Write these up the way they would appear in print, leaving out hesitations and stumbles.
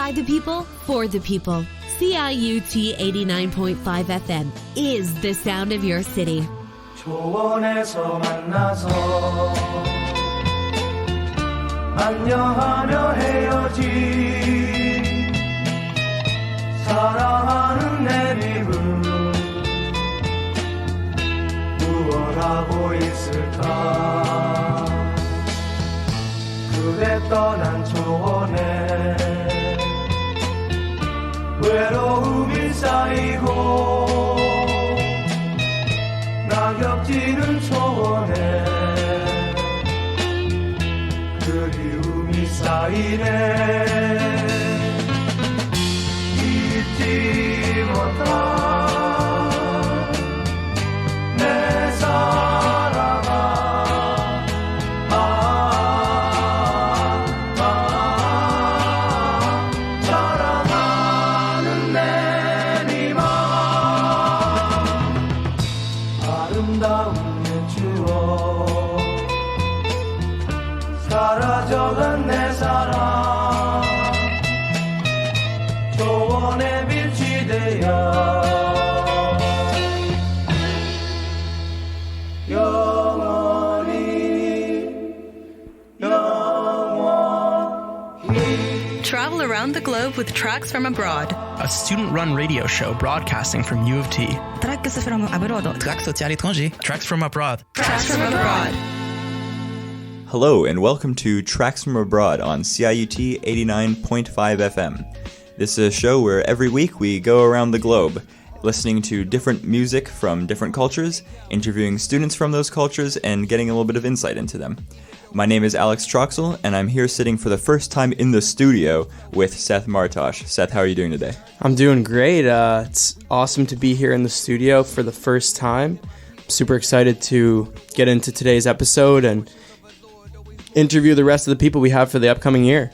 by the people, for the people. CIUT 89.5 FM is the sound of your city. 초원에서 만나서 안녕하며 헤어진 사랑하는 내님은 무엇 하고 있을까 그대 떠난 초원에 외로움이 쌓이고 낙엽지는 초원에 그리움이 쌓이네 잊지 못한 내 사랑아 사랑하는 내님아 아름다운 내 추억 사라져간 내 사랑 초원의 빛이 되어 Travel around the globe with Tracks from Abroad. A student-run radio show broadcasting from U of T. Tracks from Abroad. Tracks à l'étranger. Tracks from Abroad. Tracks from Abroad. Hello and welcome to Tracks from Abroad on CIUT 89.5 FM. This is a show where every week we go around the globe, listening to different music from different cultures, interviewing students from those cultures, and getting a little bit of insight into them. My name is Alex Troxel, and I'm here sitting for the first time in the studio with Seth Martosh. Seth, how are you doing today? I'm doing great. It's awesome to be here in the studio for the first time. I'm super excited to get into today's episode and interview the rest of the people we have for the upcoming year.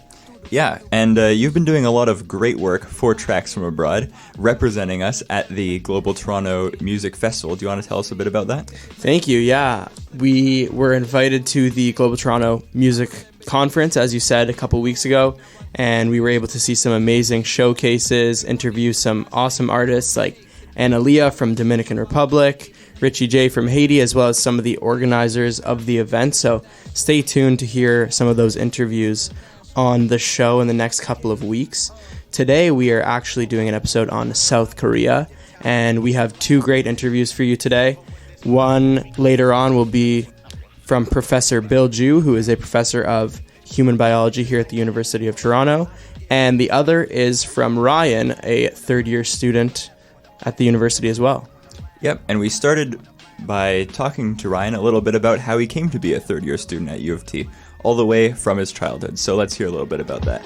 Yeah, and you've been doing a lot of great work for Tracks from Abroad, representing us at the Global Toronto Music Festival. Do you want to tell us a bit about that? Thank you. Yeah, we were invited to the Global Toronto Music Conference, as you said, a couple weeks ago, and we were able to see some amazing showcases, interview some awesome artists like Analia from Dominican Republic, Richie J from Haiti, as well as some of the organizers of the event. So stay tuned to hear some of those interviews on the show in the next couple of weeks. Today we are actually doing an episode on South Korea, and we have two great interviews for you today. One later on will be from Professor Bill Ju, who is a professor of human biology here at the University of Toronto, and the other is from Ryan, a third-year student at the university as well. Yep, and we started by talking to Ryan a little bit about how he came to be a third-year student at U of T, all the way from his childhood. So let's hear a little bit about that.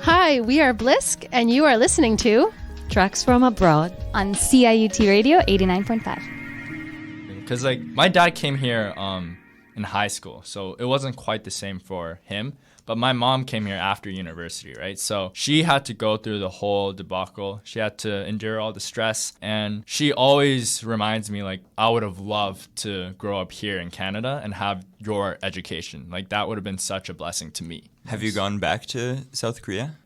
Hi, we are Blisk, and you are listening to Tracks from Abroad on CIUT Radio 89.5. Because my dad came here in high school, so it wasn't quite the same for him. But my mom came here after university, right? So she had to go through the whole debacle. She had to endure all the stress. And she always reminds me, I would have loved to grow up here in Canada and have your education. That would have been such a blessing to me. Have you gone back to South Korea?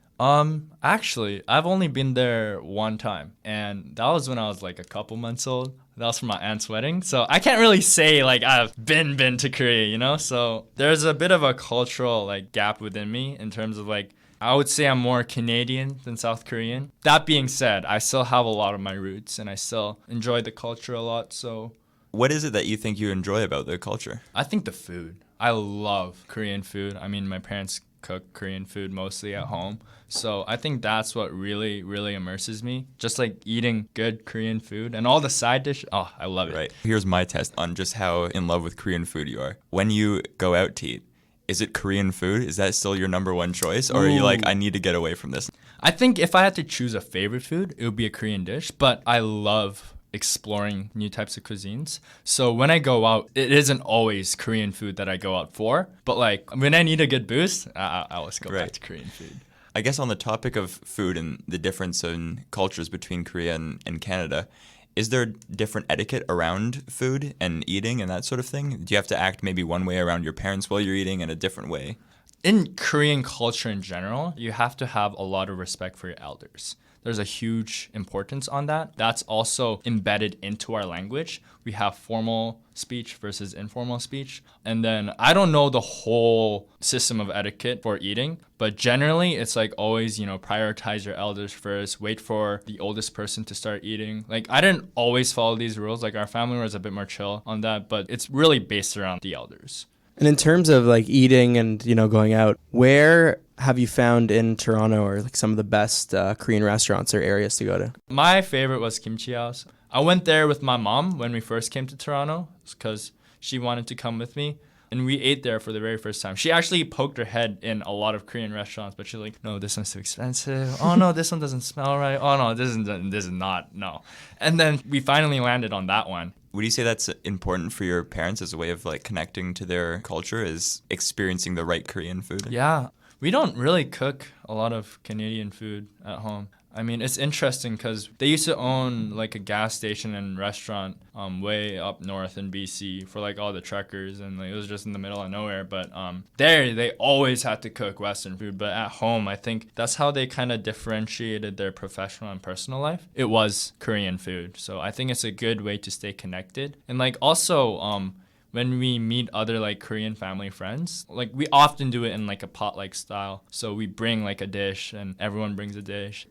Actually, I've only been there one time. And that was when I was a couple months old. That was for my aunt's wedding. So I can't really say I've been to Korea, So there's a bit of a cultural gap within me in terms of I would say I'm more Canadian than South Korean. That being said, I still have a lot of my roots and I still enjoy the culture a lot. So what is it that you think you enjoy about the culture? I think the food. I love Korean food. I mean, my parents cook Korean food mostly at home. So I think that's what really, really immerses me. Just eating good Korean food and all the side dish. Oh, I love it. Right. Here's my test on just how in love with Korean food you are. When you go out to eat, is it Korean food? Is that still your number one choice? Or are you I need to get away from this? I think if I had to choose a favorite food, it would be a Korean dish. But I love exploring new types of cuisines. So when I go out, it isn't always Korean food that I go out for. But when I need a good boost, I always go back to Korean food. I guess on the topic of food and the difference in cultures between Korea and Canada, is there different etiquette around food and eating and that sort of thing? Do you have to act maybe one way around your parents while you're eating and a different way? In Korean culture in general, you have to have a lot of respect for your elders. There's a huge importance on that. That's also embedded into our language. We have formal speech versus informal speech. And then I don't know the whole system of etiquette for eating, but generally it's like always, prioritize your elders first, wait for the oldest person to start eating. Like I didn't always follow these rules. Like our family was a bit more chill on that, but it's really based around the elders. And in terms of like eating and, going out, where have you found in Toronto or like some of the best Korean restaurants or areas to go to? My favorite was Kimchi House. I went there with my mom when we first came to Toronto because she wanted to come with me. And we ate there for the very first time. She actually poked her head in a lot of Korean restaurants, but she's like, no, this one's too expensive. Oh, no, this one doesn't smell right. Oh, no, this is not, no. And then we finally landed on that one. Would you say that's important for your parents as a way of like connecting to their culture, is experiencing the right Korean food? Yeah. We don't really cook a lot of Canadian food at home. I mean, it's interesting because they used to own like a gas station and restaurant way up north in BC for like all the truckers, and like, it was just in the middle of nowhere. But there, they always had to cook Western food. But at home, I think that's how they kind of differentiated their professional and personal life. It was Korean food. So I think it's a good way to stay connected. And like also, when we meet other like Korean family friends, like we often do it in like a pot-like style. So we bring like a dish and everyone brings a dish.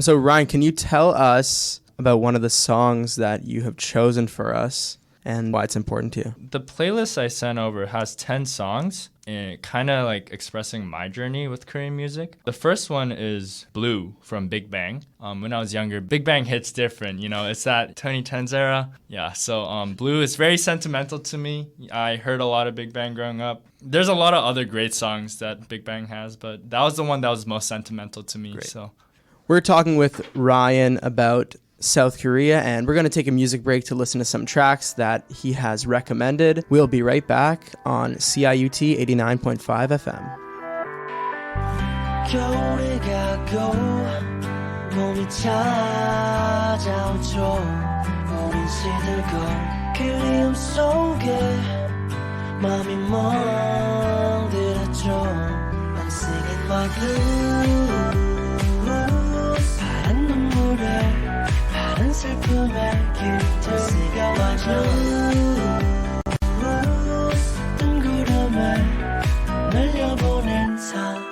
So Ryan, can you tell us about one of the songs that you have chosen for us and why it's important to you? The playlist I sent over has 10 songs, kind of like expressing my journey with Korean music. The first one is Blue from Big Bang. When I was younger, Big Bang hits different, it's that 2010s era. Yeah, so Blue is very sentimental to me. I heard a lot of Big Bang growing up. There's a lot of other great songs that Big Bang has, but that was the one that was most sentimental to me. Great. So we're talking with Ryan about South Korea, and we're going to take a music break to listen to some tracks that he has recommended. We'll be right back on CIUT 89.5 FM. 겨울이 가고 봄이 찾아오죠. 우린 시들고 그리움 속에 맘이 멍들었죠. I'm singing my blues. 파란 눈물에 파란 슬픔에 깃들 새겨와줘. 뜬 구름에 날려보낸 사랑.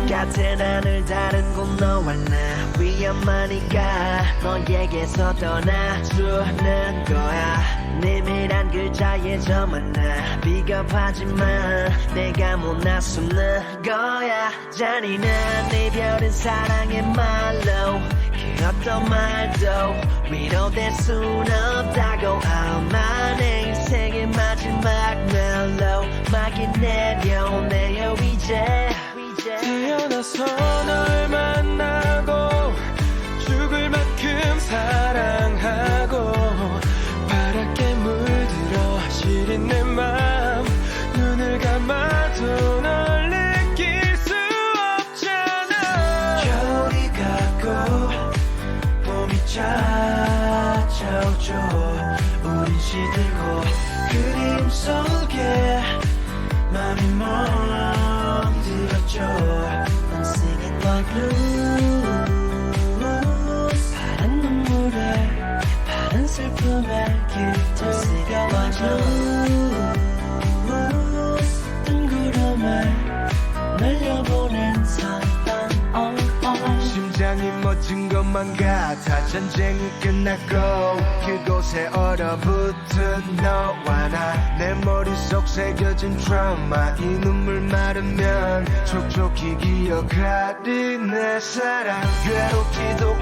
같은 하늘 다른 곳 너와 나 위험하니까 너에게서 떠나주는 거야. 내밀한 글자에 저만 나 비겁하지만 내가 못 나서는 거야. 잔인한 이별은 사랑의 말로 그 어떤 말도 위로될 순 없다고. 아마 내 인생의 마지막 멜로 막이 내려오네요 이제. 태어나서 널 만나고 죽을 만큼 사랑하고 파랗게 물들어 시린 내 맘 눈을 감아도 널 느낄 수 없잖아. 겨울이 가고 봄이 찾아오죠. 우린 시들고 그림 속에 맘이 멍들었죠. I'm singing my blues. 파란 눈물에 파란 슬픔에 깃들 새겨와줘. 뜬 구름에 날려보낸 사랑. 심장이 멎은 것만 같아. 전쟁이 끝났고 그곳에 얼어붙은 너와 나. 내 머릿속 새겨진 트라우마. 이 눈물 마르면 촉촉히 기억하리 내 사랑.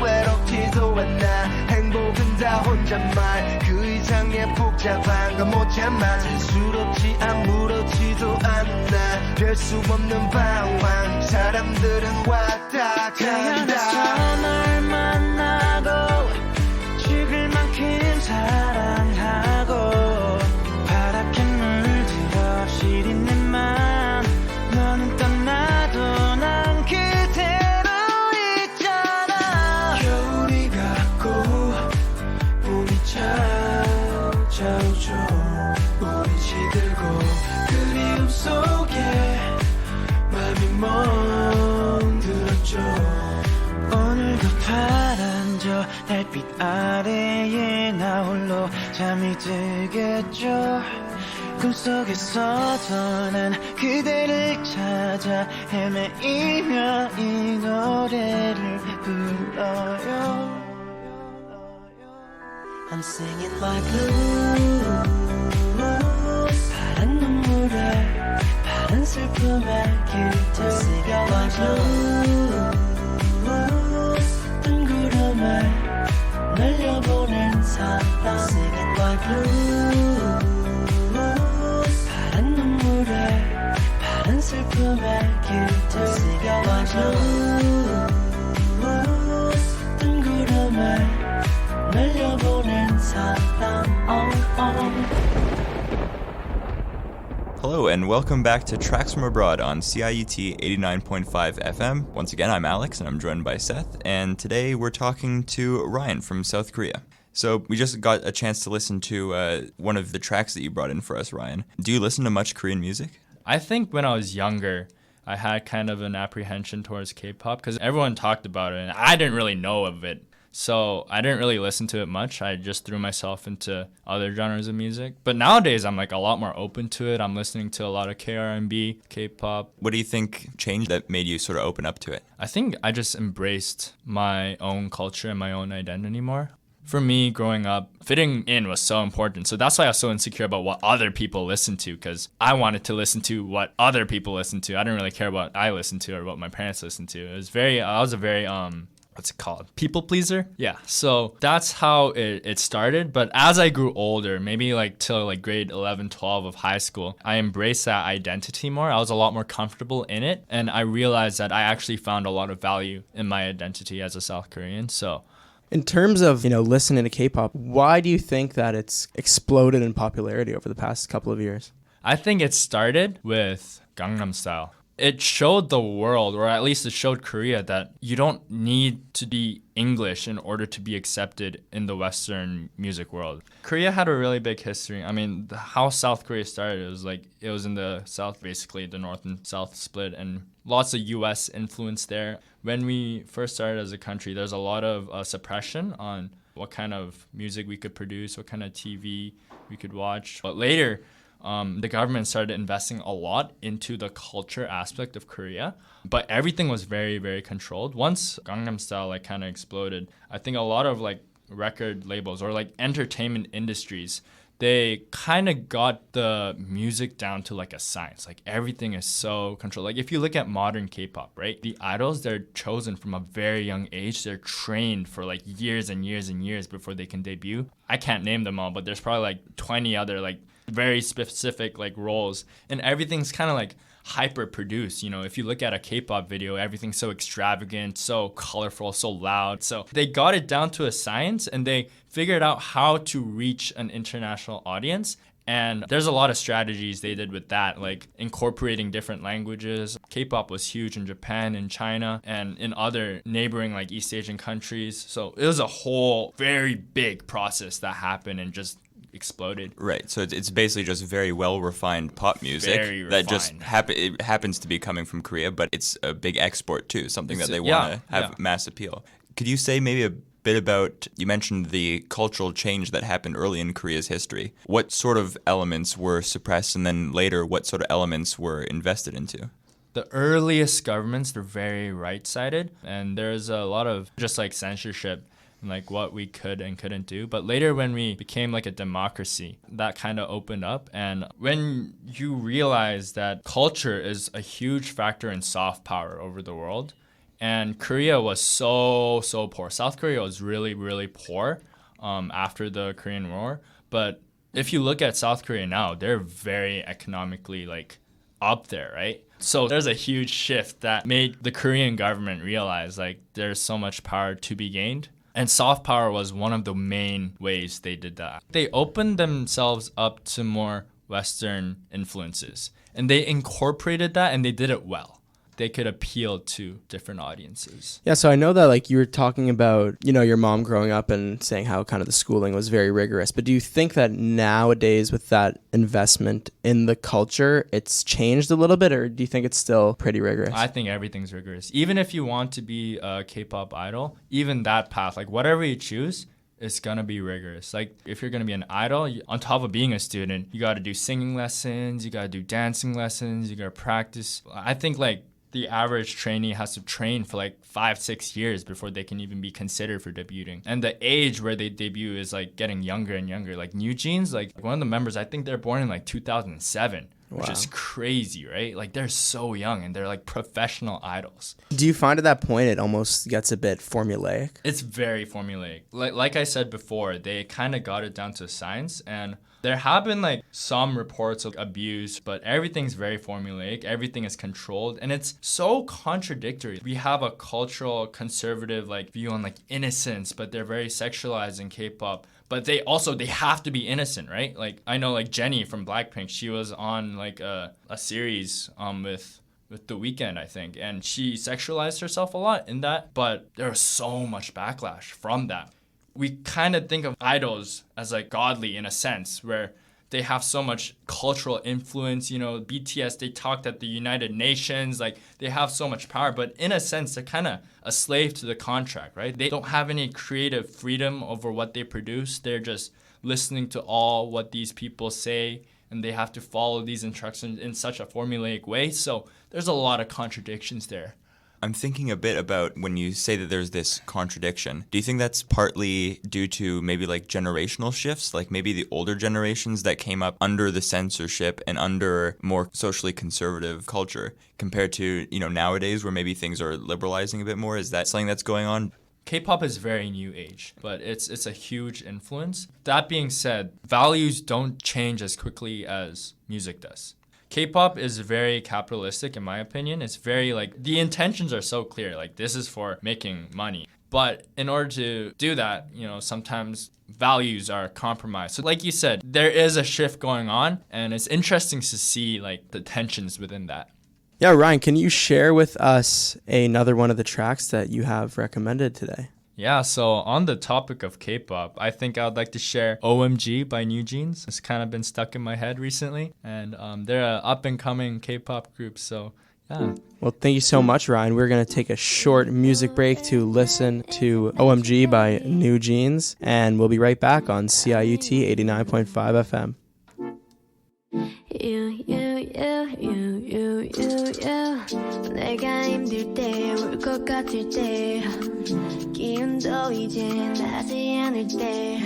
외롭지도 않아. 행복은 다 혼잣말. 그 이상의 복잡한 건 못 참아. 스스럽지 아무렇지도 않아. 될 수 없는 방황. 사람들은 왔다 간다. 널 만나고 죽을 만큼 사랑하고 파랗게 물들어 시린 내 맘 너는 떠나도 난 그대로 있잖아. 겨울이 가고 봄이 찾아오죠. 우린 시들고 그리움 속에 멍들었죠. 오늘도 파란 저 달빛 아래에 나 홀로 잠이 들겠죠. 꿈속에서도 난 그대를 찾아 헤매이며 이 노래를 불러요. I'm singing my blues. 파란 눈물에 파란 슬픔에 길들 Singing my blues. 뜬 구름에 날려보낸 사랑 Singing my blues. 파란 눈물에 파란 슬픔에 길들 Singing my blues. 뜬 구름에 Hello and welcome back to Tracks from Abroad on CIUT 89.5 FM. Once again, I'm Alex and I'm joined by Seth, and today we're talking to Ryan from South Korea. So we just got a chance to listen to one of the tracks that you brought in for us, Ryan. Do you listen to much Korean music? I think when I was younger, I had kind of an apprehension towards K-pop because everyone talked about it and I didn't really know of it. So I didn't really listen to it much. I just threw myself into other genres of music. But nowadays, I'm like a lot more open to it. I'm listening to a lot of K-R&B, K-pop. What do you think changed that made you sort of open up to it? I think I just embraced my own culture and my own identity more. For me, growing up, fitting in was so important. So that's why I was so insecure about what other people listen to, because I wanted to listen to what other people listen to. I didn't really care what I listened to or what my parents listened to. I was a very what's it called? People pleaser? Yeah. So that's how it started. But as I grew older, maybe like till like grade 11, 12 of high school, I embraced that identity more. I was a lot more comfortable in it. And I realized that I actually found a lot of value in my identity as a South Korean. So in terms of, listening to K-pop, why do you think that it's exploded in popularity over the past couple of years? I think it started with Gangnam Style. It showed the world, or at least it showed Korea, that you don't need to be English in order to be accepted in the Western music world. Korea had a really big history. I mean, how South Korea started, it was in the South, basically, the North and South split, and lots of US influence there. When we first started as a country, there's a lot of suppression on what kind of music we could produce, what kind of TV we could watch. But later, the government started investing a lot into the culture aspect of Korea, but everything was very, very controlled. Once Gangnam Style kind of exploded, I think a lot of record labels or entertainment industries, they kind of got the music down to a science. Everything is so controlled. If you look at modern K-pop, right? The idols, they're chosen from a very young age. They're trained for years and years and years before they can debut. I can't name them all, but there's probably 20 other very specific roles, and everything's kind of hyper produced. If you look at a K-pop video, everything's so extravagant, so colorful, so loud. So they got it down to a science, and they figured out how to reach an international audience. And there's a lot of strategies they did with that, incorporating different languages. K-pop was huge in Japan, in China, and in other neighboring East Asian countries. So it was a whole very big process that happened and just exploded. Right. So it's basically just very well-refined pop music that just it happens to be coming from Korea, but it's a big export too, something that they want to have mass appeal. Could you say maybe a bit about, you mentioned the cultural change that happened early in Korea's history. What sort of elements were suppressed, and then later what sort of elements were invested into? The earliest governments, they're very right-sided, and there's a lot of just censorship, what we could and couldn't do. But later when we became a democracy, that kind of opened up. And when you realize that culture is a huge factor in soft power over the world, and Korea was so poor. South Korea was really, really poor after the Korean War. But if you look at South Korea now, they're very economically up there, right? So there's a huge shift that made the Korean government realize there's so much power to be gained. And soft power was one of the main ways they did that. They opened themselves up to more Western influences, and they incorporated that, and they did it well. they could appeal to different audiences. Yeah, so I know that like you were talking about, your mom growing up and saying how kind of the schooling was very rigorous. But do you think that nowadays with that investment in the culture, it's changed a little bit, or do you think it's still pretty rigorous? I think everything's rigorous. Even if you want to be a K-pop idol, even that path, like whatever you choose, it's gonna be rigorous. Like if you're gonna be an idol, on top of being a student, you gotta do singing lessons, you gotta do dancing lessons, you gotta practice. I think like the average trainee has to train for like 5-6 years before they can even be considered for debuting. And the age where they debut is like getting younger and younger. Like New Jeans, like one of the members, I think they're born in like 2007. Which is crazy, right? Like they're so young and they're like professional idols. Do you find at that point it almost gets a bit formulaic? It's very formulaic. Like I said before, they kind of got it down to science, and there have been like some reports of abuse, but everything's very formulaic. Everything is controlled, and it's so contradictory. We have a cultural conservative like view on like innocence, but they're very sexualized in K-pop. But they have to be innocent, right? Like I know like Jennie from Blackpink, she was on like a series with The Weeknd, I think, and she sexualized herself a lot in that, but there's so much backlash from that. We kind of think of idols as like godly in a sense, where they have so much cultural influence. BTS, they talked at the United Nations, like they have so much power, but in a sense, they're kind of a slave to the contract, right? They don't have any creative freedom over what they produce. They're just listening to all what these people say, and they have to follow these instructions in such a formulaic way. So there's a lot of contradictions there. I'm thinking a bit about when you say that there's this contradiction. Do you think that's partly due to maybe like generational shifts, like maybe the older generations that came up under the censorship and under more socially conservative culture compared to, nowadays where maybe things are liberalizing a bit more? Is that something that's going on? K-pop is very new age, but it's a huge influence. That being said, values don't change as quickly as music does. K-pop is very capitalistic, in my opinion. It's very like, the intentions are so clear, like this is for making money. But in order to do that, sometimes values are compromised. So like you said, there is a shift going on, and it's interesting to see like the tensions within that. Yeah, Ryan, can you share with us another one of the tracks that you have recommended today? Yeah, so on the topic of K-pop, I think I would like to share OMG by New Jeans. It's kind of been stuck in my head recently, and they're an up-and-coming K-pop group, so yeah. Well, thank you so much, Ryan. We're going to take a short music break to listen to OMG by New Jeans, and we'll be right back on CIUT 89.5 FM. 내가 힘들 때 울 것 같을 때 기운도 이제 나지 않을 때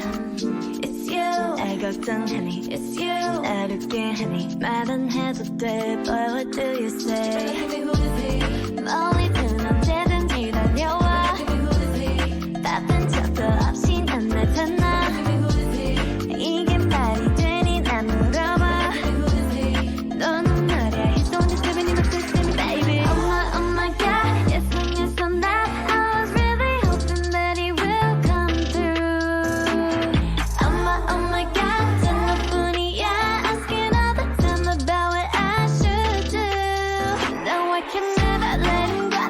It's you 날 걱정하니 It's you 날 웃게 하니 말은 해도 돼 But what do you say 멀리든 언제든지 달려와 바쁜 척도 없이 난 나타나 이게 말이 되니 난 물어봐 너는 말야 He's the one that's giving you the best to me, baby Oh my God, yes and that I was really hoping that he will come through Oh my God, 전 너뿐이야 Asking all the time about what I should do No, I can never let him go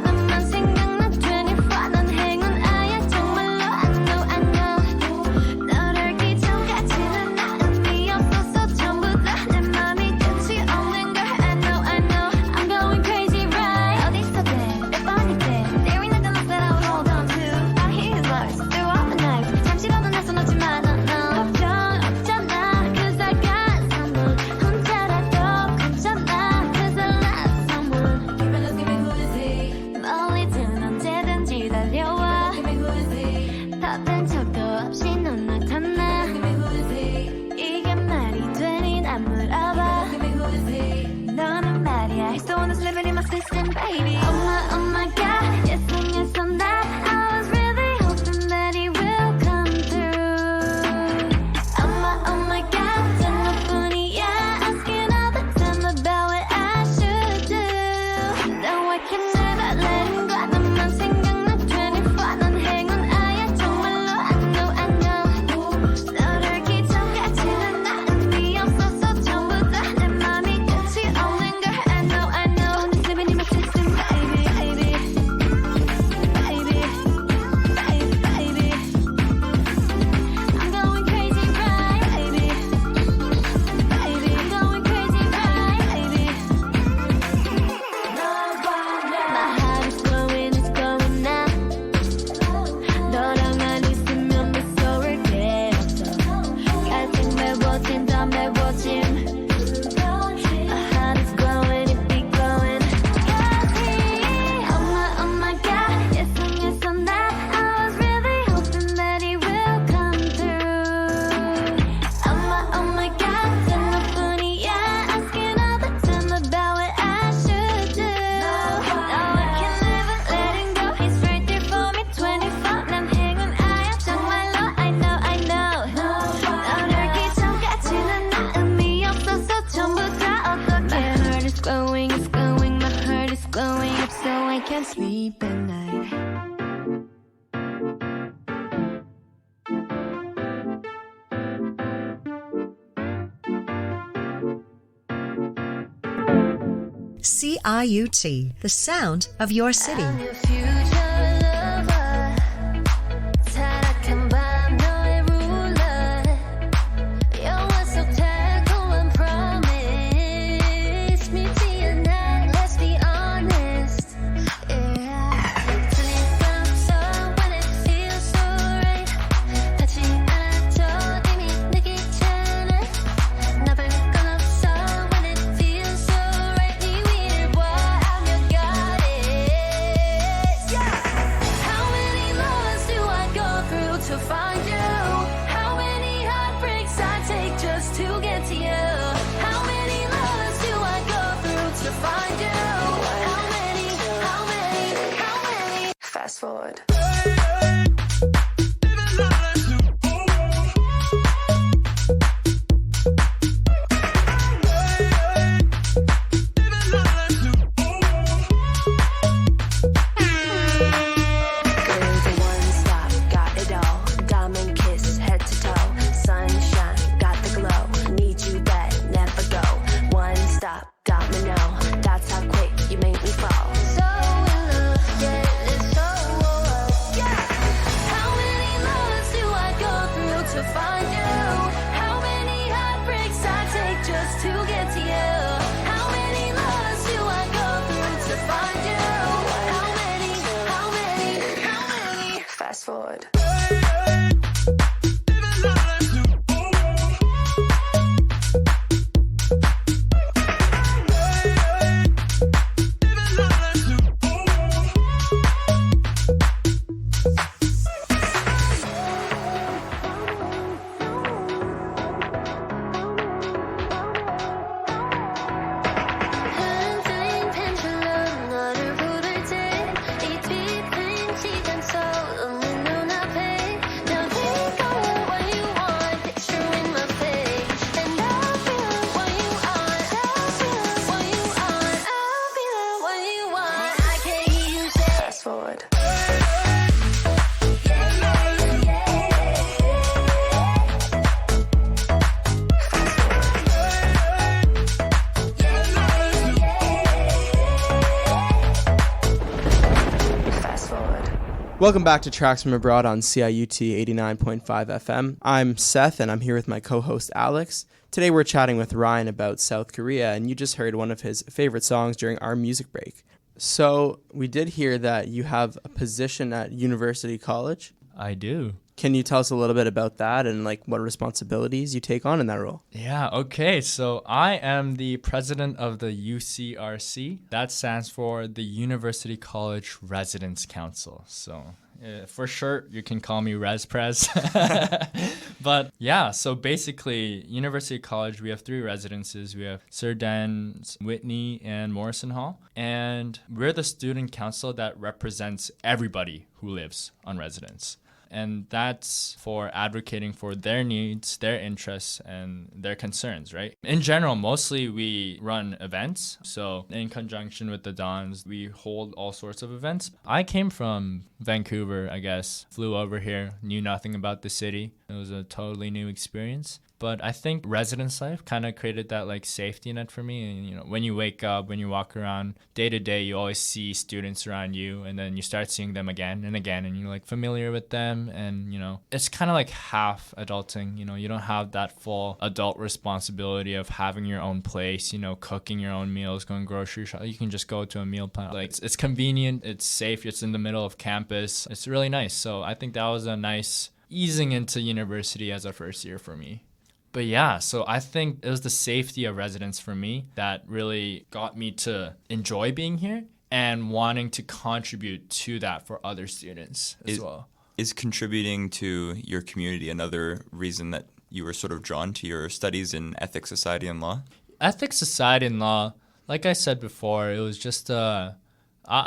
CIUT, the sound of your city. Fast forward. Fast forward. Welcome back to Tracks from Abroad on CIUT 89.5 FM. I'm Seth, and I'm here with my co-host Alex. Today we're chatting with Ryan about South Korea, and you just heard one of his favorite songs during our music break. So we did hear that you have a position at University College. I do. Can you tell us a little bit about that and like what responsibilities you take on in that role? Yeah, okay. So I am the president of the UCRC. That stands for the University College Residence Council. So for short, you can call me ResPres. But yeah, so basically, University College, we have 3 residences. We have Sir Dan's, Whitney, and Morrison Hall. And we're the student council that represents everybody who lives on residence. And that's for advocating for their needs, their interests, and their concerns, right? In general, mostly we run events. So in conjunction with the Dons, we hold all sorts of events. I came from Vancouver, I guess, flew over here, knew nothing about the city. It was a totally new experience. But I think residence life kind of created that like safety net for me. And, you know, when you wake up, when you walk around day to day, you always see students around you, and then you start seeing them again and again, and you're like familiar with them. And, you know, it's kind of like half adulting. You know, you don't have that full adult responsibility of having your own place, you know, cooking your own meals, going grocery shopping. You can just go to a meal plan. Like it's convenient, it's safe, it's in the middle of campus. It's really nice. So I think that was a nice easing into university as a first year for me. But yeah, so I think it was the safety of residence for me that really got me to enjoy being here and wanting to contribute to that for other students as well. Is contributing to your community another reason that you were sort of drawn to your studies in ethics, society, and law? Ethics, society, and law, like I said before, it was just, I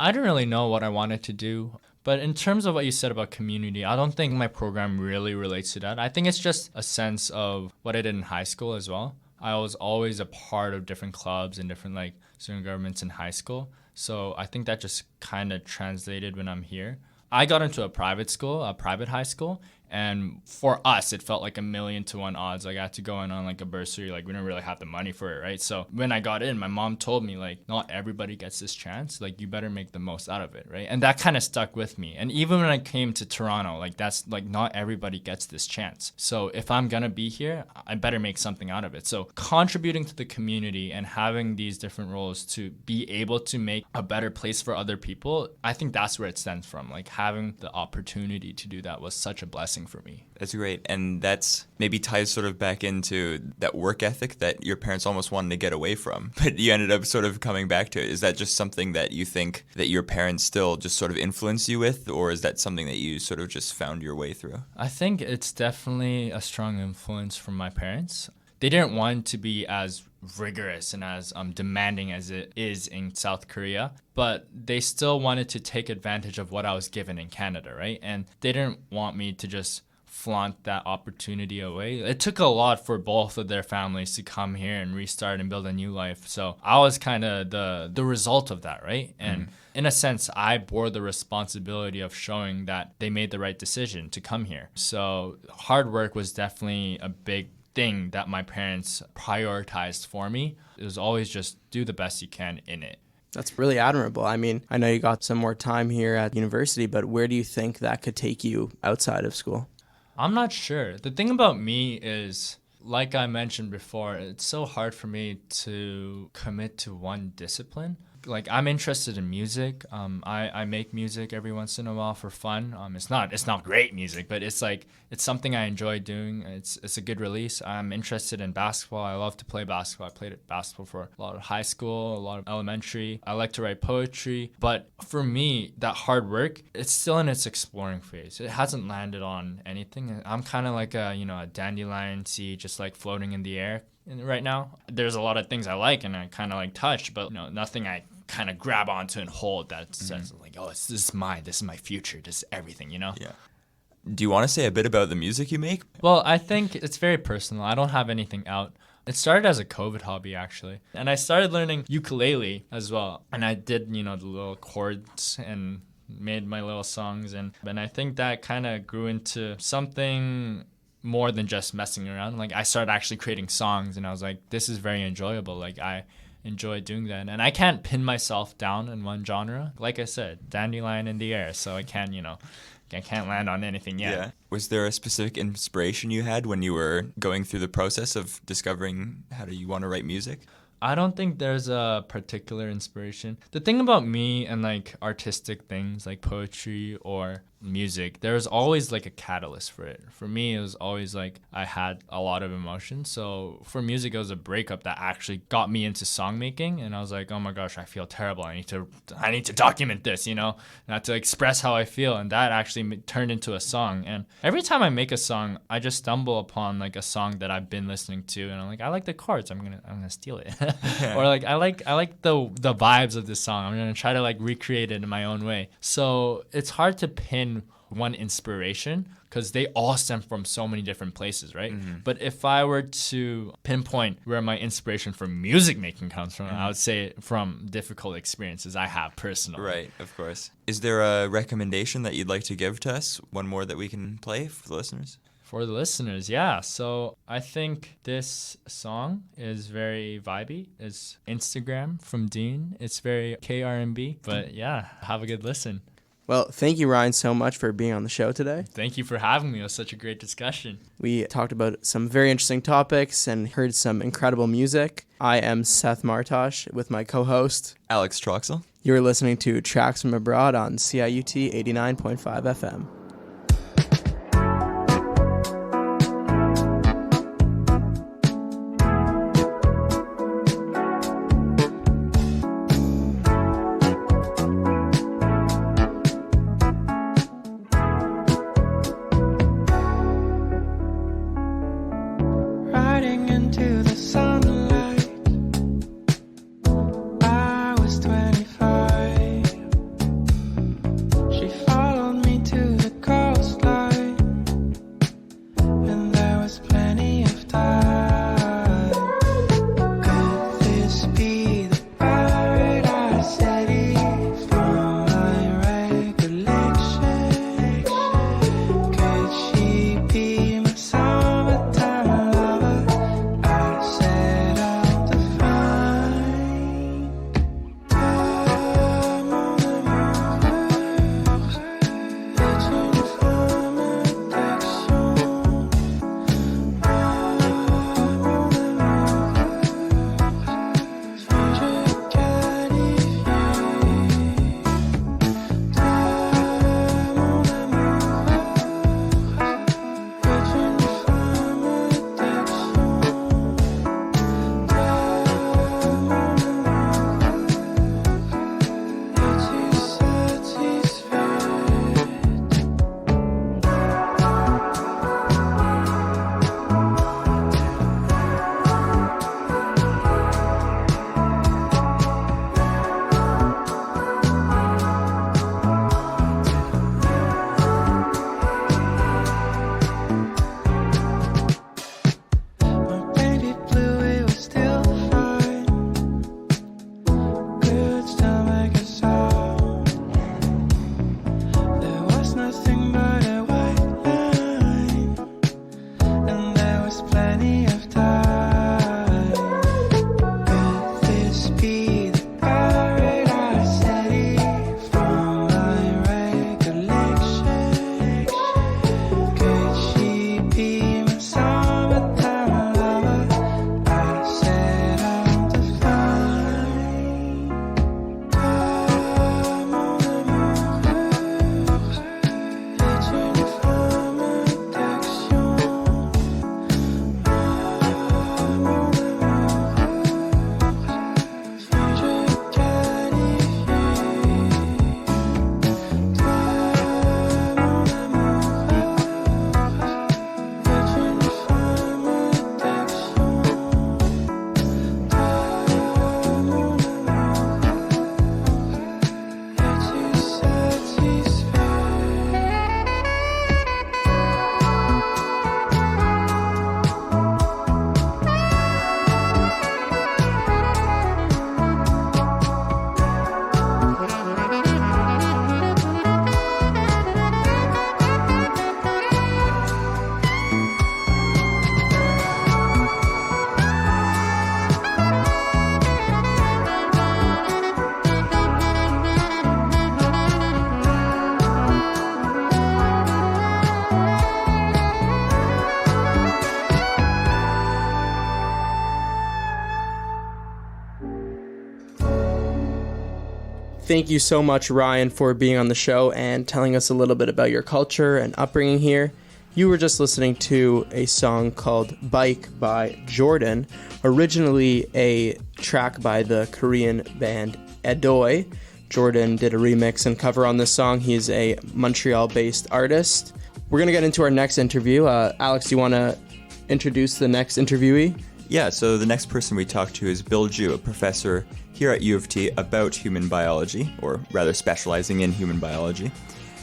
didn't really know what I wanted to do. But in terms of what you said about community, I don't think my program really relates to that. I think it's just a sense of what I did in high school as well. I was always a part of different clubs and different like student governments in high school. So I think that just kind of translated when I'm here. I got into a private school, a private high school, And for us, it felt like 1,000,000 to 1 odds. Like I had to go in on like a bursary. Like we didn't really have the money for it, right? So when I got in, my mom told me like, not everybody gets this chance. Like you better make the most out of it, right? And that kind of stuck with me. And even when I came to Toronto, like that's like not everybody gets this chance. So if I'm gonna be here, I better make something out of it. So contributing to the community and having these different roles to be able to make a better place for other people, I think that's where it stems from. Like having the opportunity to do that was such a blessing for me. That's great. And that's maybe ties sort of back into that work ethic that your parents almost wanted to get away from, but you ended up sort of coming back to it. Is that just something that you think that your parents still just sort of influence you with, or is that something that you sort of just found your way through? I think it's definitely a strong influence from my parents. They didn't want to be as rigorous and as demanding as it is in South Korea, but they still wanted to take advantage of what I was given in Canada, right? And they didn't want me to just flaunt that opportunity away. It took a lot for both of their families to come here and restart and build a new life. So I was kind of the result of that, right? And in a sense, I bore the responsibility of showing that they made the right decision to come here. So hard work was definitely a big thing that my parents prioritized for me. It was always just do the best you can in it. That's really admirable. I mean, I know you got some more time here at university, but where do you think that could take you outside of school? I'm not sure. The thing about me is, like I mentioned before, it's so hard for me to commit to one discipline. Like I'm interested in music. I make music every once in a while for fun. It's not great music, but it's something I enjoy doing. It's a good release. I'm interested in basketball. I love to play basketball. I played basketball for a lot of high school, a lot of elementary. I like to write poetry. But for me, that hard work, it's still in its exploring phase. It hasn't landed on anything. I'm kind of like a dandelion seed, just like floating in the air. Right now, there's a lot of things I like and I kind of like touch, but nothing I kind of grab onto and hold that says like, oh, this is my future, this is everything, Yeah. Do you want to say a bit about the music you make? Well, I think it's very personal. I don't have anything out. It started as a COVID hobby, actually. And I started learning ukulele as well. And I did, the little chords and made my little songs. And I think that kind of grew into something more than just messing around. Like I started actually creating songs and I was like, this is very enjoyable. Like I enjoy doing that. And I can't pin myself down in one genre. Like I said, dandelion in the air. So I can't, I can't land on anything yet. Yeah. Was there a specific inspiration you had when you were going through the process of discovering how do you want to write music? I don't think there's a particular inspiration. The thing about me and like artistic things like poetry or music, there's always like a catalyst for it. For me, it was always like I had a lot of emotion. So for music, it was a breakup that actually got me into song making. And I was like, oh my gosh, I feel terrible. I need to document this, and I have to express how I feel. And that actually turned into a song. And every time I make a song, I just stumble upon like a song that I've been listening to, and I'm like, I like the chords. I'm gonna steal it. Or like I like the vibes of this song. I'm gonna try to like recreate it in my own way. So it's hard to pin one inspiration because they all stem from so many different places, right? But if I were to pinpoint where my inspiration for music making comes from, I would say from difficult experiences I have personally. Right, of course. Is there a recommendation that you'd like to give to us? One more that we can play for the listeners? For the listeners, yeah. So I think this song is very vibey. It's Instagram from Dean. It's very KR&B. But yeah, have a good listen. Well, thank you, Ryan, so much for being on the show today. Thank you for having me. It was such a great discussion. We talked about some very interesting topics and heard some incredible music. I am Seth Martosh with my co-host, Alex Troxel. You're listening to Tracks from Abroad on CIUT 89.5 FM. To the Thank you so much, Ryan, for being on the show and telling us a little bit about your culture and upbringing here. You were just listening to a song called Bike by Jordan, originally a track by the Korean band Edoy. Jordan did a remix and cover on this song. He's a Montreal-based artist. We're going to get into our next interview. Alex, do you want to introduce the next interviewee? Yeah, so the next person we talked to is Bill Ju, a professor here at U of T about human biology, or rather specializing in human biology.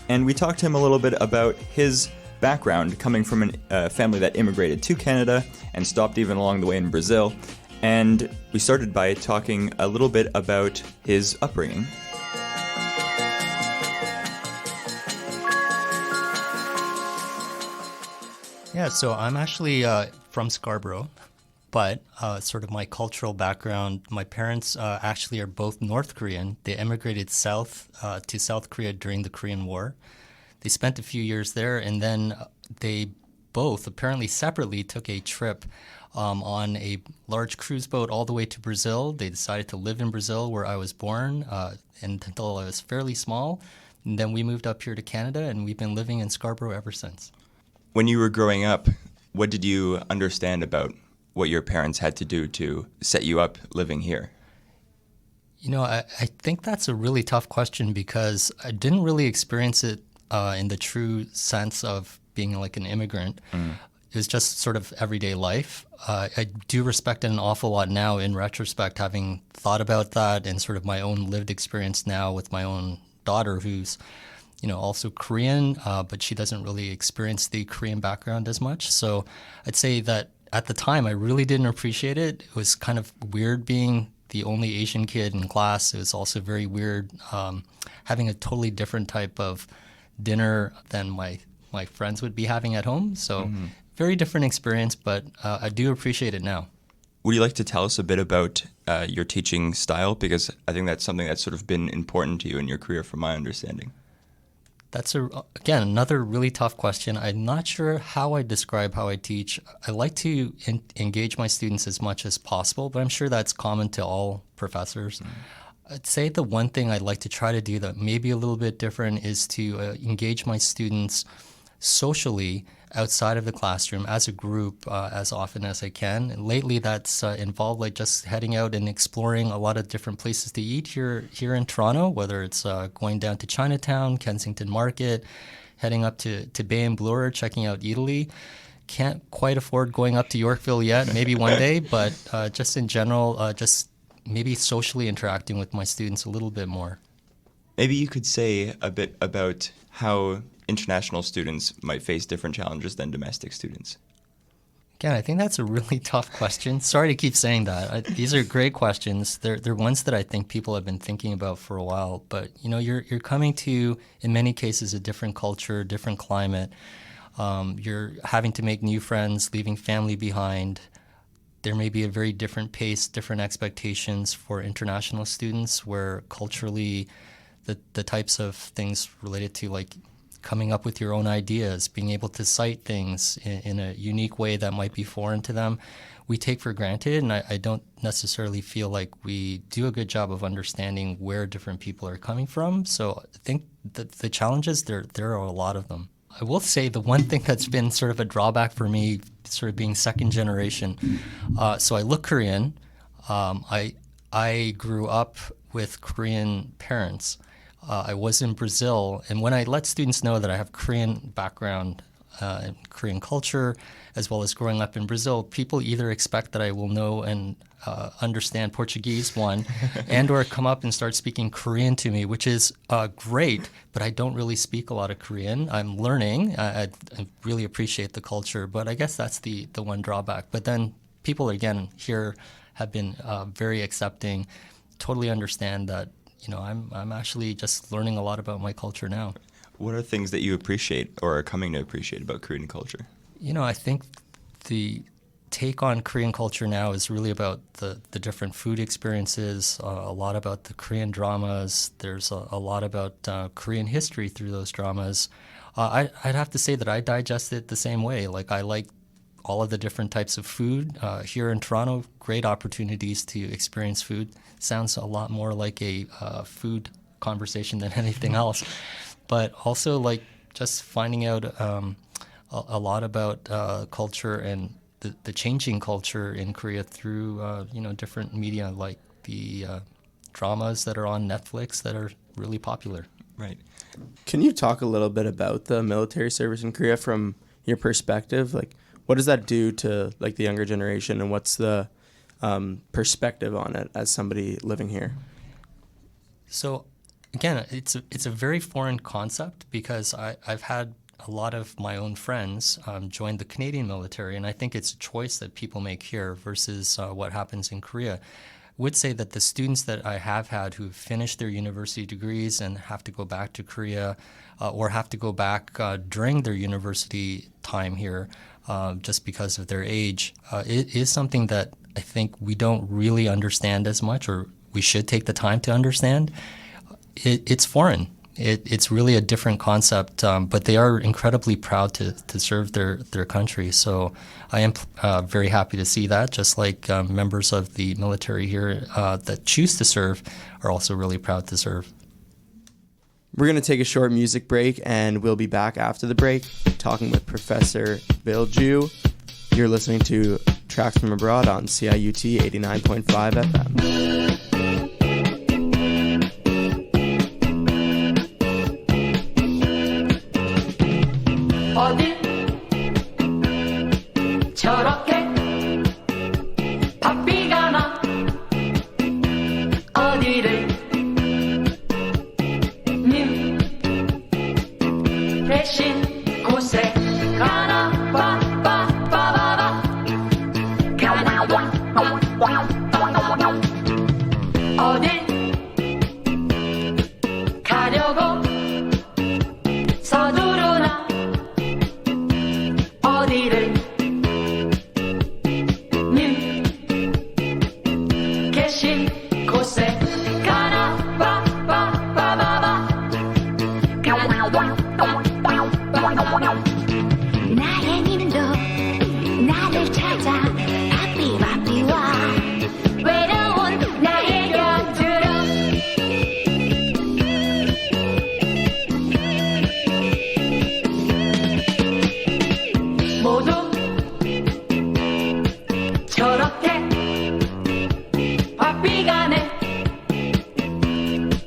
And we talked to him a little bit about his background coming from a family that immigrated to Canada and stopped even along the way in Brazil. And we started by talking a little bit about his upbringing. Yeah, so I'm actually from Scarborough, but sort of my cultural background, my parents actually are both North Korean. They immigrated south to South Korea during the Korean War. They spent a few years there, and then they both, apparently separately, took a trip on a large cruise boat all the way to Brazil. They decided to live in Brazil, where I was born, until I was fairly small. And then we moved up here to Canada, and we've been living in Scarborough ever since. When you were growing up, what did you understand about what your parents had to do to set you up living here? You know, I think that's a really tough question because I didn't really experience it in the true sense of being like an immigrant. It was just sort of everyday life. I do respect it an awful lot now in retrospect, having thought about that and sort of my own lived experience now with my own daughter who's, you know, also Korean, but she doesn't really experience the Korean background as much. So I'd say that at the time, I really didn't appreciate it. It was kind of weird being the only Asian kid in class. It was also very weird having a totally different type of dinner than my friends would be having at home. So very different experience, but I do appreciate it now. Would you like to tell us a bit about your teaching style? Because I think that's something that's sort of been important to you in your career, from my understanding. That's, again, another really tough question. I'm not sure how I describe how I teach. I like to engage my students as much as possible, but I'm sure that's common to all professors. I'd say the one thing I'd like to try to do that may be a little bit different is to engage my students socially outside of the classroom as a group as often as I can. And lately, that's involved like just heading out and exploring a lot of different places to eat here in Toronto, whether it's going down to Chinatown, Kensington Market, heading up to Bay and Bloor, checking out Italy. Can't quite afford going up to Yorkville yet, maybe one day, but just in general, just maybe socially interacting with my students a little bit more. Maybe you could say a bit about how international students might face different challenges than domestic students. Again, I think that's a really tough question. Sorry to keep saying that. These are great questions. They're ones that I think people have been thinking about for a while. But you know, you're coming to, in many cases, a different culture, different climate. You're having to make new friends, leaving family behind. There may be a very different pace, different expectations for international students, where culturally, the types of things related to like coming up with your own ideas, being able to cite things in a unique way that might be foreign to them, we take for granted. And I don't necessarily feel like we do a good job of understanding where different people are coming from. So I think that the challenges, there are a lot of them. I will say the one thing that's been sort of a drawback for me, sort of being second generation, so I look Korean. I grew up with Korean parents. I was in Brazil, and when I let students know that I have Korean background and Korean culture, as well as growing up in Brazil, people either expect that I will know and understand Portuguese, one, and or come up and start speaking Korean to me, which is great, but I don't really speak a lot of Korean. I'm learning. I really appreciate the culture, but I guess that's the one drawback. But then people, again, here have been very accepting, totally understand that, you know, I'm actually just learning a lot about my culture now. What are things that you appreciate or are coming to appreciate about Korean culture? You know, I think the take on Korean culture now is really about the different food experiences, a lot about the Korean dramas. There's a lot about Korean history through those dramas. I'd have to say that I digest it the same way. Like, I like all of the different types of food. Here in Toronto, great opportunities to experience food. Sounds a lot more like a food conversation than anything else. But also like just finding out a lot about culture and the changing culture in Korea through different media like the dramas that are on Netflix that are really popular. Right. Can you talk a little bit about the military service in Korea from your perspective? Like, what does that do to like the younger generation, and what's the perspective on it as somebody living here? So, again, it's a very foreign concept because I've had a lot of my own friends join the Canadian military, and I think it's a choice that people make here versus what happens in Korea. Would say that the students that I have had who have finished their university degrees and have to go back to Korea or have to go back during their university time here just because of their age, it is something that I think we don't really understand as much, or we should take the time to understand. It's foreign. It's really a different concept, but they are incredibly proud to serve their country. So I am very happy to see that, just like members of the military here that choose to serve are also really proud to serve. We're going to take a short music break, and we'll be back after the break talking with Professor Bill Ju. You're listening to Tracks from Abroad on CIUT 89.5 FM. 어디 저렇게 바삐가 나 어디를 님 계신 곳에 가나 빠빠빠바바 가나 어딜 가려고 서두르나 어디를 님 계신 곳에 가나 빠빠빠바바 나의 님도 나를 찾아 바삐바삐 와 외로운 나의 곁으로 모두 저렇게 바삐가네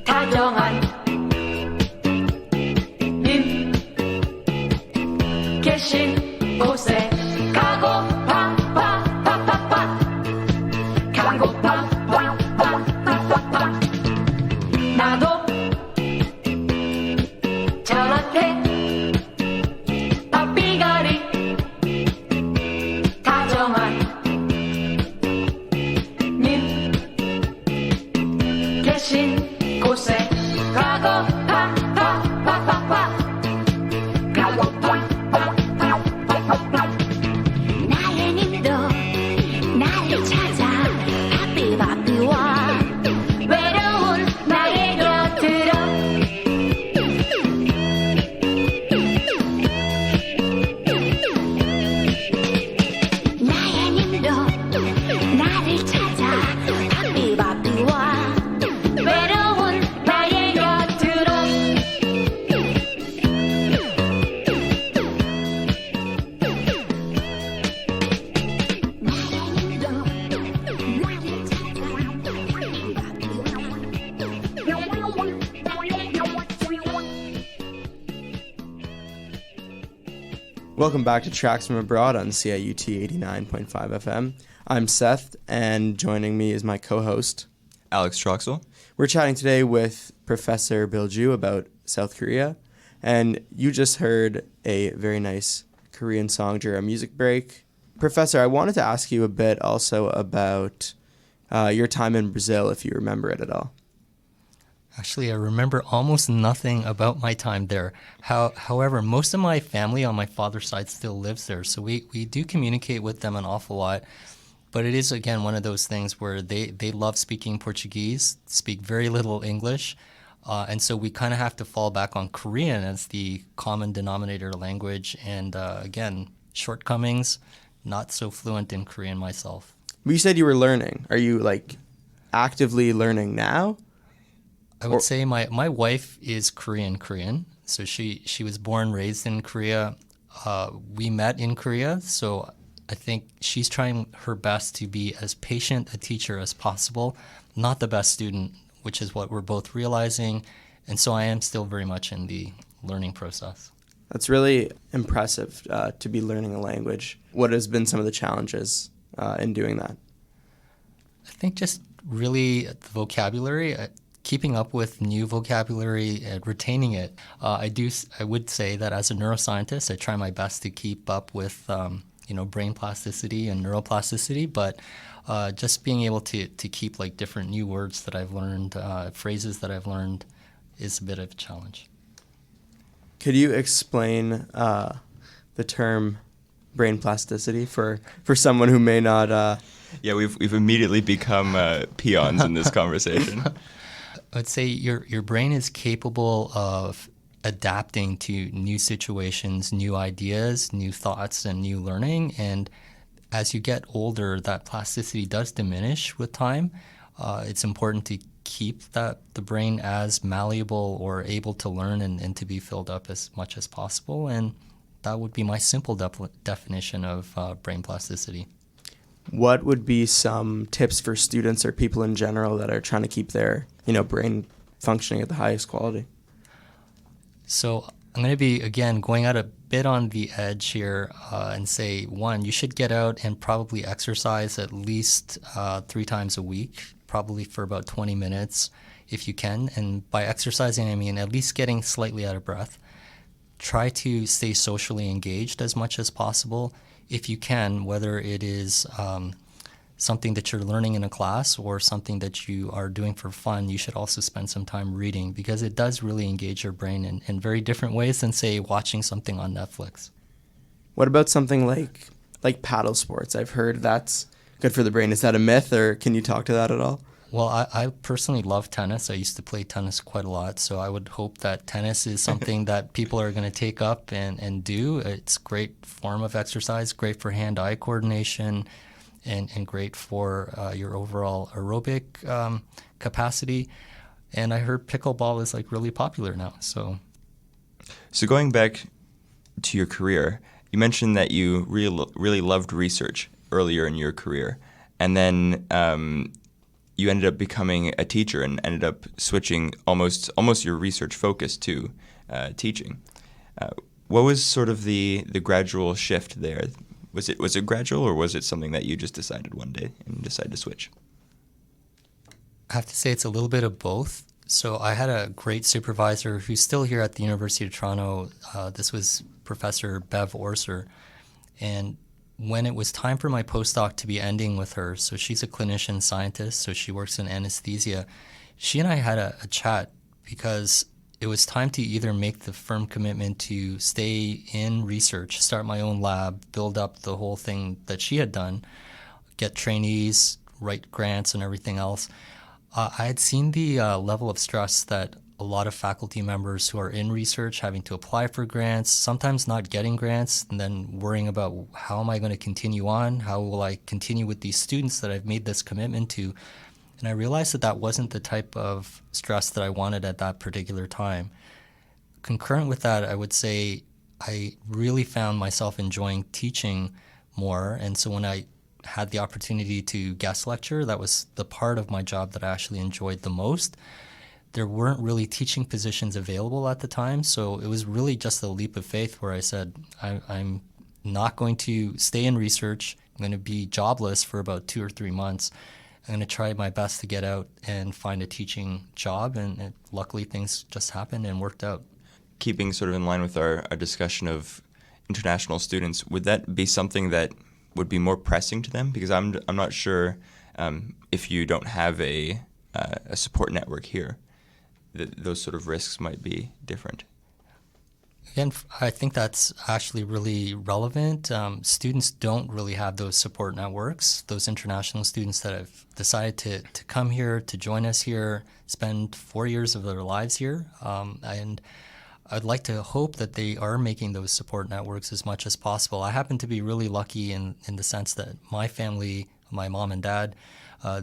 다정한 님 계신 곳에 가고파 파파파파 가고파 파파파파 나도 저렇게 바삐가리 다정한 님 계신 곳에 가고파 파파파파 가고파 파파파파 나의 님도 나를 찾아 바삐바삐 와 외로운 나의 곁으로 나의 님도 나를 찾아 바삐바삐 와 외로운 나의 곁으로 Welcome back to Tracks from Abroad on CIUT 89.5 FM. I'm Seth, and joining me is my co-host, Alex Troxel. We're chatting today with Professor Bill Ju about South Korea, and you just heard a very nice Korean song during a music break. Professor, I wanted to ask you a bit also about your time in Brazil, if you remember it at all. Actually, I remember almost nothing about my time there. However, most of my family on my father's side still lives there, so we do communicate with them an awful lot. But it is, again, one of those things where they love speaking Portuguese, speak very little English, and so we kind of have to fall back on Korean as the common denominator language. And again, shortcomings, not so fluent in Korean myself. But you said you were learning. Are you, like, actively learning now? I would say my wife is Korean. So she was born, raised in Korea. We met in Korea, so I think she's trying her best to be as patient a teacher as possible, not the best student, which is what we're both realizing. And so I am still very much in the learning process. That's really impressive to be learning a language. What has been some of the challenges in doing that? I think just really the vocabulary, keeping up with new vocabulary and retaining it. I would say that as a neuroscientist, I try my best to keep up with brain plasticity and neuroplasticity, but just being able to keep like different new words that I've learned, phrases that I've learned, is a bit of a challenge. Could you explain the term brain plasticity for someone who may not? Yeah, we've immediately become peons in this conversation. I would say your brain is capable of adapting to new situations, new ideas, new thoughts, and new learning. And as you get older, that plasticity does diminish with time. It's important to keep the brain as malleable or able to learn and to be filled up as much as possible. And that would be my simple definition of brain plasticity. What would be some tips for students or people in general that are trying to keep their brain functioning at the highest quality? So I'm going to be, again, going out a bit on the edge here and say, one, you should get out and probably exercise at least 3 times a week, probably for about 20 minutes if you can. And by exercising, I mean at least getting slightly out of breath. Try to stay socially engaged as much as possible. If you can, whether it is something that you're learning in a class or something that you are doing for fun, you should also spend some time reading, because it does really engage your brain in very different ways than, say, watching something on Netflix. What about something like paddle sports? I've heard that's good for the brain. Is that a myth, or can you talk to that at all? Well, I personally love tennis. I used to play tennis quite a lot, so I would hope that tennis is something that people are going to take up and do. It's a great form of exercise, great for hand-eye coordination, and great for your overall aerobic capacity. And I heard pickleball is really popular now. So going back to your career, you mentioned that you really loved research earlier in your career, and then you ended up becoming a teacher and ended up switching almost your research focus to teaching. What was sort of the gradual shift there? Was it gradual, or was it something that you just decided one day and decided to switch? I have to say it's a little bit of both. So I had a great supervisor who's still here at the University of Toronto. This was Professor Bev Orser. And when it was time for my postdoc to be ending with her, so she's a clinician scientist, so she works in anesthesia, she and I had a chat, because it was time to either make the firm commitment to stay in research, start my own lab, build up the whole thing that she had done, get trainees, write grants and everything else. I had seen the level of stress that a lot of faculty members who are in research having to apply for grants, sometimes not getting grants, and then worrying about how am I going to continue on? How will I continue with these students that I've made this commitment to? And I realized that wasn't the type of stress that I wanted at that particular time. Concurrent with that, I would say I really found myself enjoying teaching more. And so when I had the opportunity to guest lecture, that was the part of my job that I actually enjoyed the most. There weren't really teaching positions available at the time, so it was really just a leap of faith where I said, I'm not going to stay in research. I'm going to be jobless for about 2 or 3 months. I'm going to try my best to get out and find a teaching job, and luckily things just happened and worked out. Keeping sort of in line with our discussion of international students, would that be something that would be more pressing to them? Because I'm not sure if you don't have a support network here, those sort of risks might be different. Again, I think that's actually really relevant. Students don't really have those support networks. Those international students that have decided to come here, to join us here, spend 4 years of their lives here. And I'd like to hope that they are making those support networks as much as possible. I happen to be really lucky in the sense that my family, my mom and dad,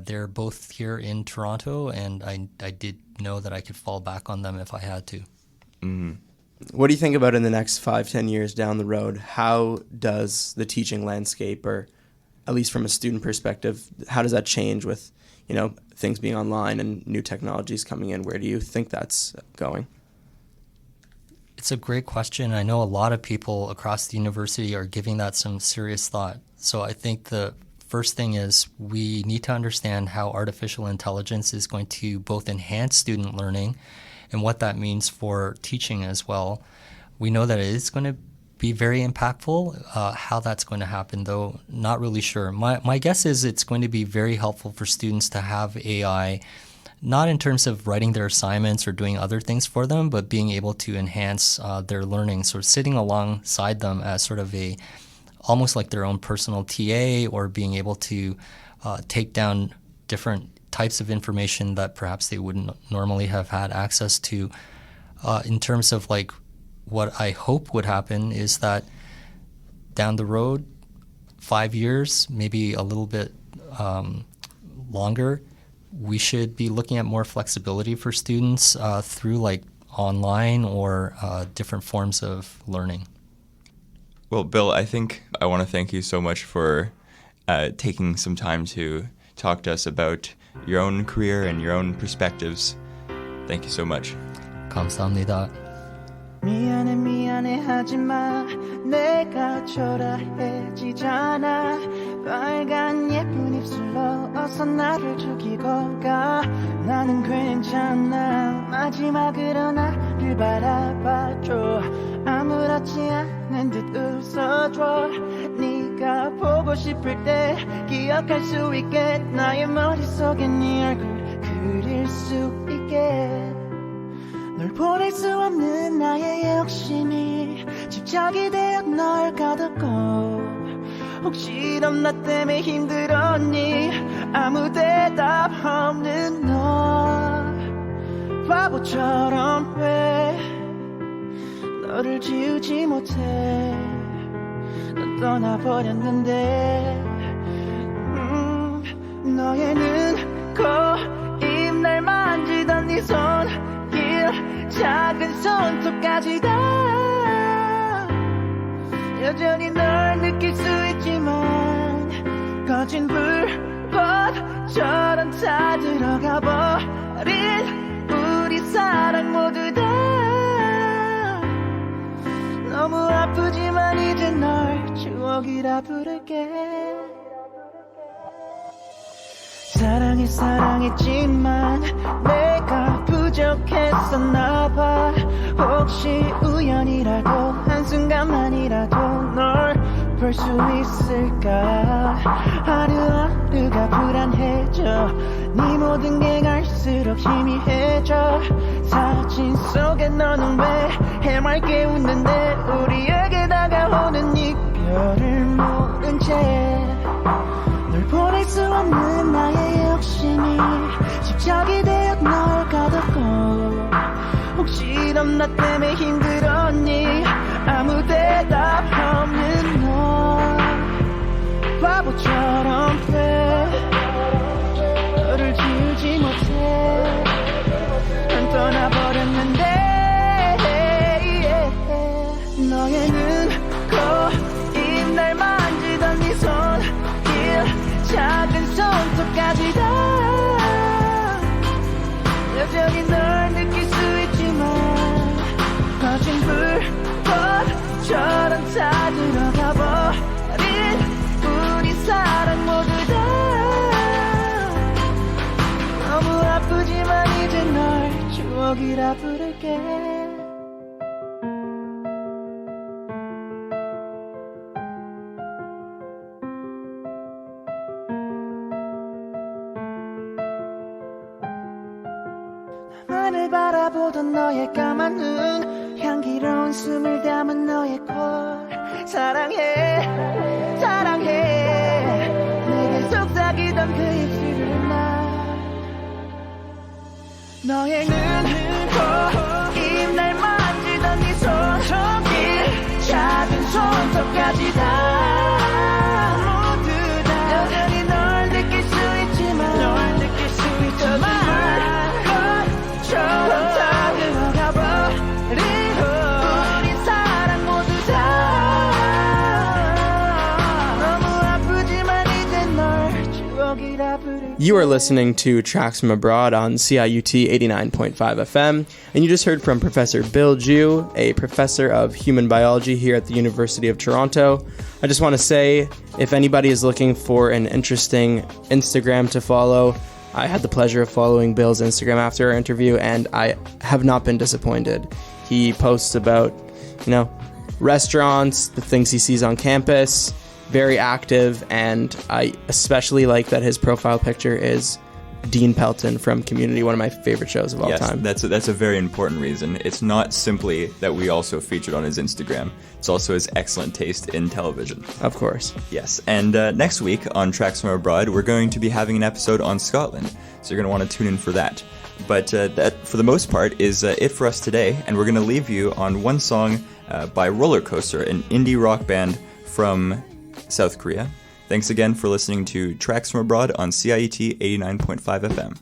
They're both here in Toronto, and I did know that I could fall back on them if I had to. Mm-hmm. What do you think about in the next 5-10 years down the road? How does the teaching landscape, or at least from a student perspective, how does that change with, things being online and new technologies coming in? Where do you think that's going? It's a great question. I know a lot of people across the university are giving that some serious thought. So I think the first thing is we need to understand how artificial intelligence is going to both enhance student learning and what that means for teaching as well. We know that it is going to be very impactful. How that's going to happen, though, not really sure. My guess is it's going to be very helpful for students to have AI, not in terms of writing their assignments or doing other things for them, but being able to enhance their learning, sort of sitting alongside them as sort of almost like their own personal TA, or being able to take down different types of information that perhaps they wouldn't normally have had access to. In terms of like what I hope would happen is that down the road, 5 years, maybe a little bit longer, we should be looking at more flexibility for students through like online or different forms of learning. Well, Bill, I think I want to thank you so much for taking some time to talk to us about your own career and your own perspectives. Thank you so much. 감사합니다. 미안해 하지마 내가 초라해지잖아 빨간 예쁜 입술로 어서 나를 죽이고 가 나는 괜찮아 마지막으로 나를 바라봐줘 아무렇지 않은 듯 웃어줘 네가 보고 싶을 때 기억할 수 있게 나의 머릿속에 네 얼굴 그릴 수 있게 널 보낼 수 없는 나의 욕심이 집착이 되어 널 가뒀고 혹시 넌 나 때문에 힘들었니 아무 대답 없는 너 바보처럼 왜 너를 지우지 못해 넌 떠나버렸는데 너의 눈, 코, 입 날 만지던 네 손길 작은 손톱까지 다 여전히 널 느낄 수 있지만 거진 불꽃처럼 다 들어가 버린 우리 사랑 모두 다 너무 아프지만 이제 널 추억이라 부를게 사랑했지만 내가 부족했었나봐 혹시 우연이라도 한순간만이라도 널 볼 수 있을까 하루하루가 불안해져 네 모든 게 갈수록 희미해져 사진 속에 너는 왜 해맑게 웃는데 우리에게 다가오는 이별을 모른 채 널 보낼 수 없는 나의 욕심이 집착이 되어 널 가뒀고 혹시 넌 나 때문에 힘들었니 아무 대답 없는 너 바보처럼 왜 너를 지우지 못해 난 떠나버렸는데 너의 눈, 코, 입 날 만지던 네 손길 작은 손톱까지 다 여전히 널 느낄 수 있지만 거진 불꽃처럼 다 들어가 버린 우리 사랑 모두 다 너무 아프지만 이제 널 추억이라 부를게 나를 바라보던 너의 까만 눈 향기로운 숨을 담은 너의 콜 사랑해 내게 속삭이던 그 입술을 나 너의 눈, 코, 입 날 만지던 네 손길 작은 손톱까지 다 모두 다 여전히 널 느낄 수 있지만 You are listening to Tracks from Abroad on CIUT 89.5 FM, and you just heard from Professor Bill Ju, a professor of human biology here at the University of Toronto. I just want to say, if anybody is looking for an interesting Instagram to follow, I had the pleasure of following Bill's Instagram after our interview, and I have not been disappointed. He posts about, restaurants, the things he sees on campus, very active, and I especially like that his profile picture is Dean Pelton from Community, one of my favorite shows of all time. That's a very important reason. It's not simply that we also featured on his Instagram. It's also his excellent taste in television. Of course. Yes, and next week on Tracks from Abroad, we're going to be having an episode on Scotland, so you're going to want to tune in for that. But that, for the most part, is it for us today, and we're going to leave you on one song by Roller Coaster, an indie rock band from South Korea. Thanks again for listening to Tracks from Abroad on CIUT 89.5 FM.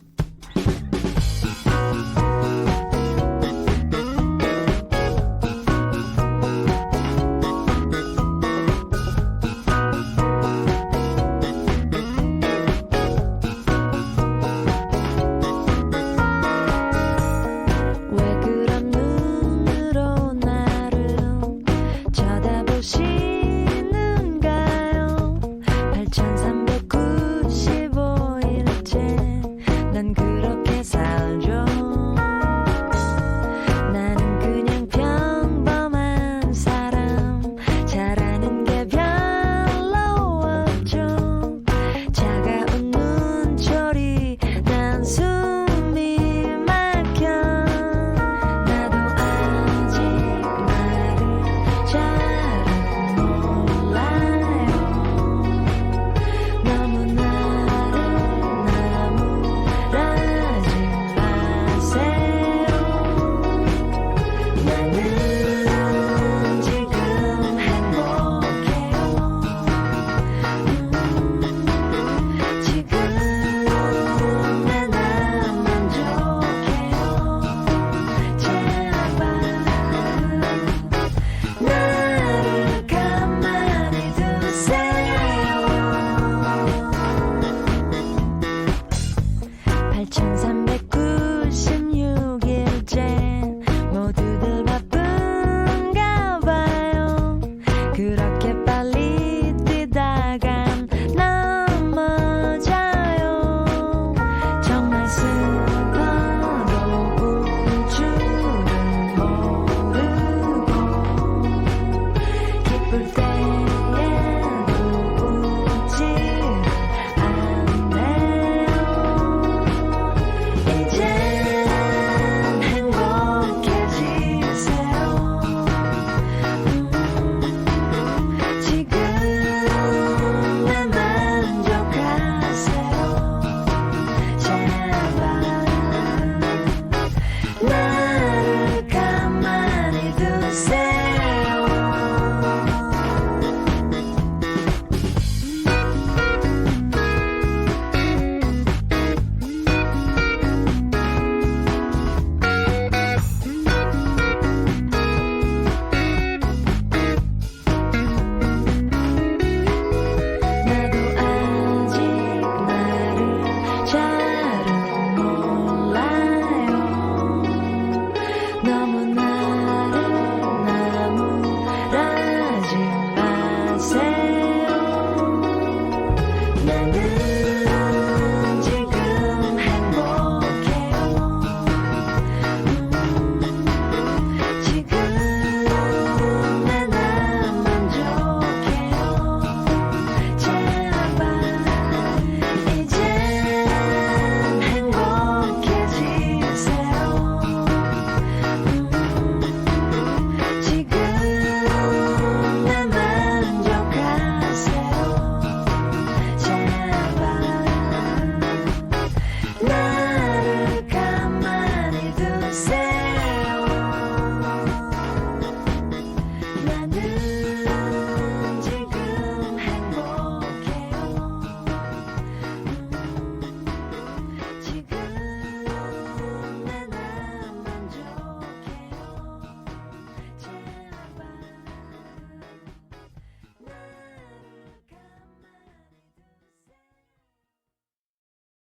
기쁠 때